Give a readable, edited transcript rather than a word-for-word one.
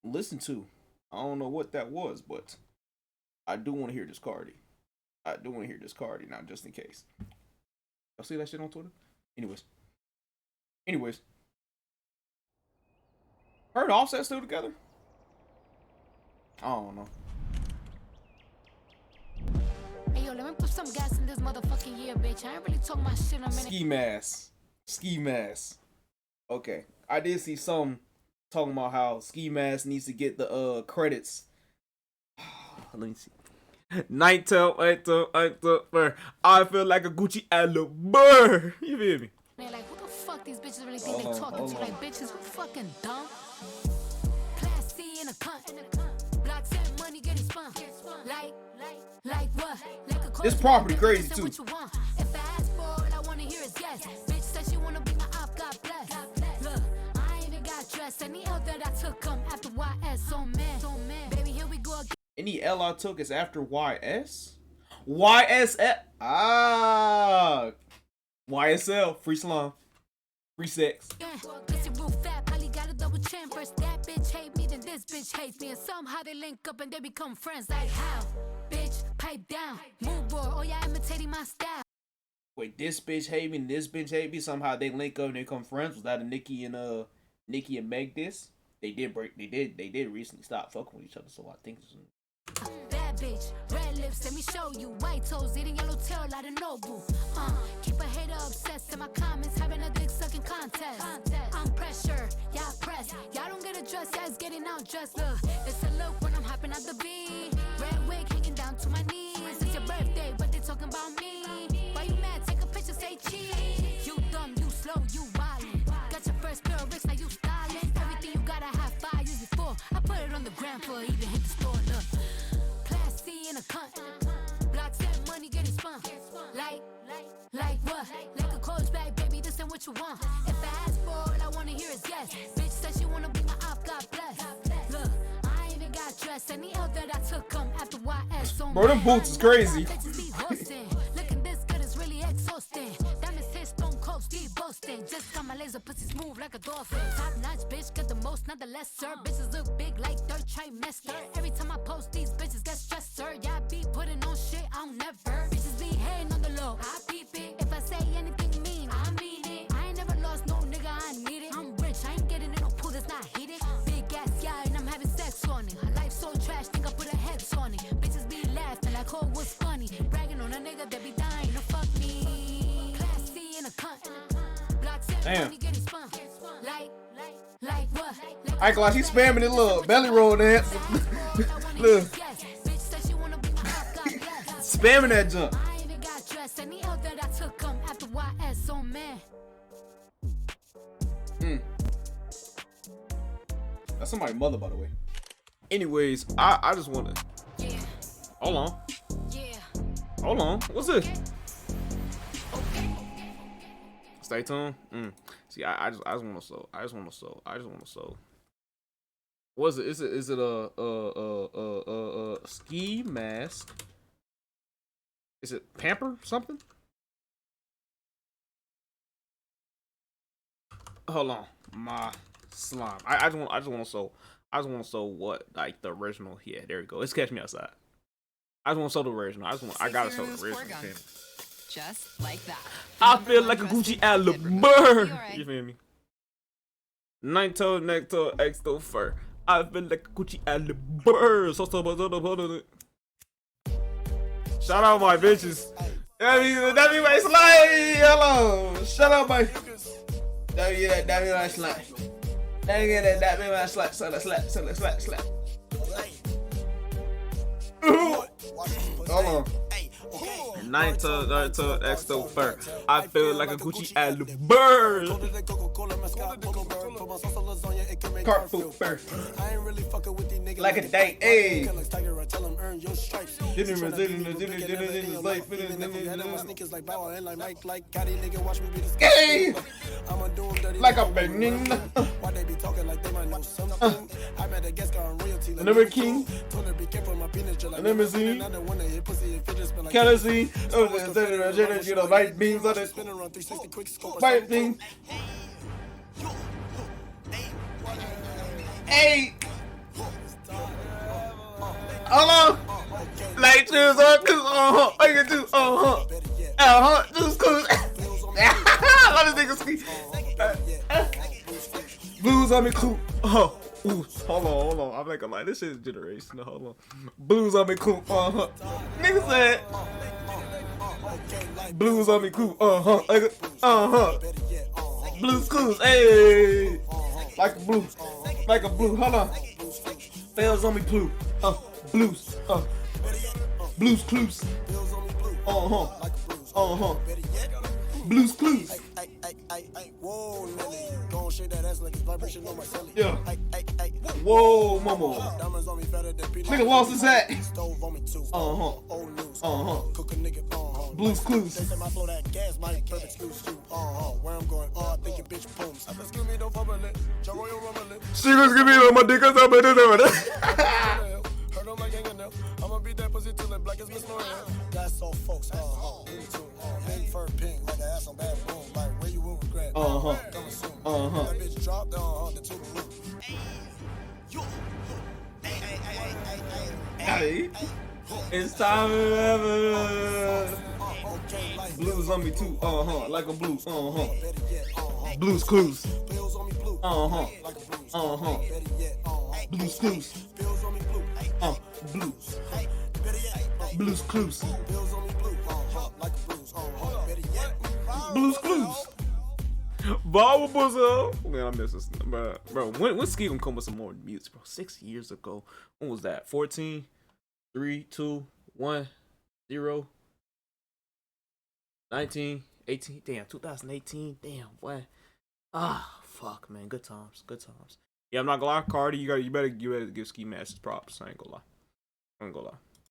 listen to. I don't know what that was, but I do want to hear this Cardi. I do want to hear this Cardi now, just in case. Y'all see that shit on Twitter? Anyways, her and Offset still together? I don't know. Hey yo, let me put some gas in this motherfucking year, bitch. I ain't really talking my shit in a minute. Ski mask. Okay, I did see some talking about how Ski Mask needs to get the credits. Let me see. Night tell, I feel like a Gucci Alabama. You feel me? Man, like, who the fuck these bitches really think they talking to? Like, bitches, who fucking dumb? Class C in a cunt. Block set money getting spun. Like what? Like a this property crazy too. If I ask for all I wanna hear is yes. Bitch said she wanna be my op, God bless. Look, I ain't even got dressed. Any L that I took come after YS. So man. Baby, here we go again. Any L I took is after YS? YSL. Ah. YSL. Free slum. Free sex. That bitch hate me, then this bitch hates me. And somehow they link up and they become friends. Like how? Bitch, pipe down. Move board. Oh, yeah, imitating my style. Wait, this bitch hate me and this bitch hate me. Somehow they link up and they become friends. Was that a Nicki and Meg diss? They did recently stop fucking with each other, so I think it's bad bitch, red lips, let me show you. White toes, eating yellow tail like a Nobu. Keep a hater obsessed in my comments, having a dick sucking contest. I'm pressure, y'all press. Y'all don't get a dress, yeah, it's getting out dressed. Look, it's a look when I'm hopping out the V. Red wig hanging down to my knees. It's your birthday, but they talking about me. Why you mad? Take a picture, say cheese. You dumb, you slow, you wildin'. Got your first pair of bricks, now you styling. Everything you gotta have 5 years before. I put it on the gram for even hit the store. Look. In a cunt. Block set money getting spun. Like what? Like a coach bag, baby, this ain't what you want. If I ask for all I wanna hear is yes. Bitch said she wanna be my op, God bless. Look, I ain't even got dressed. Any L that I took come after YS. So bro, them boots is crazy. Looking this good is really exhausting. Diamonds hit stone cold, Steve boasting. Just got my laser pussy smooth like a dolphin. Top notch bitch, got the most, not the lesser. Bitches look big like third trimester. Every time I post these bitches get stressed, sir. Yeah, I be putting on shit, I'll never. Bitches be hating on the low, I peep it. If I say anything mean, I mean it. I ain't never lost no nigga, I need it. I'm rich, I ain't getting in no pool that's not heated. Big ass, yeah, and I'm having sex on it. Her life so trash, think I put a hex on it. Bitches be laughing like, oh, what's funny? Bragging on a nigga that be dying to fuck me. Class C in a cunt. Block set money getting spun. Like what? I ain't gonna lie, she's spamming it, little belly roll dance. Look. Spamming that jump. I ain't even got dressed. Any L that I took come after YS. So man. That's somebody's mother, by the way. Anyways, I just wanna. Yeah. Hold on. Yeah. Hold on. What's this? Stay tuned. See, I just want to sew. I just want to sew. What is it? Is it a ski mask? Is it pamper something? Hold on, my slime. I just want to sew. I just want to sew what, like the original. Yeah, there we go. It's Catch Me Outside. I just want to sew the original. I gotta sew the original. Just like that. I feel like a Gucci Alabama. You feel me? Nine toe, neck toe, X toe fur. I feel like a Gucci Alabama. Shout out my bitches. That be my slide. Hello. Shout out my. That be my slide. That be my slide. Slap. Hold on. Nine toe, X toe fur. I feel like a Gucci Alabama. Cartfoot fur. Like a date, ayy. Hey, like a banana. Another king. Another scene. Can't you know, white beans on it. White thing. Hey. Hold on. Like choose on two. I can do. Juice cruise. All this nigga ski. Blues on me cool. Ooh, hold on. I'm not gonna lie. This shit is generational. Hold on. Blues on me cool. Nigga said. Blues on me cool. Blues cruise. Hey. Like a blue. Like a blue. Hold on. Fails on me blue. Blues. Blues clues. Blues clues. Yeah. Whoa, mama. Nigga lost his hat. Blues clues. She was giving me my dick. I'ma beat that pussy till it black as Miss L'Oreal. Got so folks, big fur pink, like I ass on bad boom, like where you will regret. Coming soon. That bitch dropped the to the roof. Hey, it's time ever. Blues on me too, like a blues, Blues clues, Blues clues, blues. Blues clues. Blues clues. Ball Buzzo. Man, I miss this. Bro, when Ski gonna come with some more mutes, bro? 6 years ago. When was that? 14, 3, 2, 1, 0, 19, 18. Damn, 2018. Damn, what? Fuck, man. Good times. Good times. Yeah, I'm not gonna lie, Cardi. You better give Ski Mask his props. I ain't gonna lie.